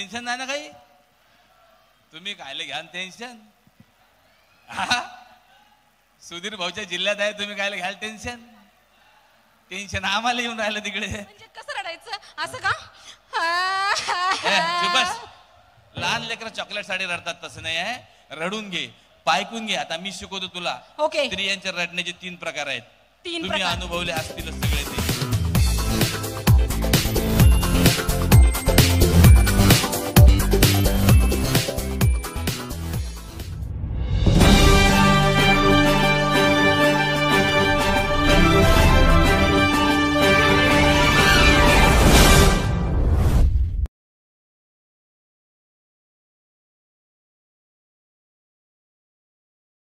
Tension नाही ना काही? तुम्ही कायले घ्या टेन्शन? सुधीर भाऊच्या जिल्ह्यात आहे, तुम्ही कायले घ्याल टेन्शन? टेन्शन आम्हाला येऊन राहिलं तिकडे. म्हणजे कसं रडायचं असं का? बस, लहान लेकर चॉकलेट साठी रडतात तसं नाही आहे. रडून घे, पायकून घे. आता मी शिकवतो तुला. ओके. स्त्रियांच्या रडण्याचे 3 प्रकार आहेत. तीन तुम्ही प्रकार. अनुभवले असतील सगळे.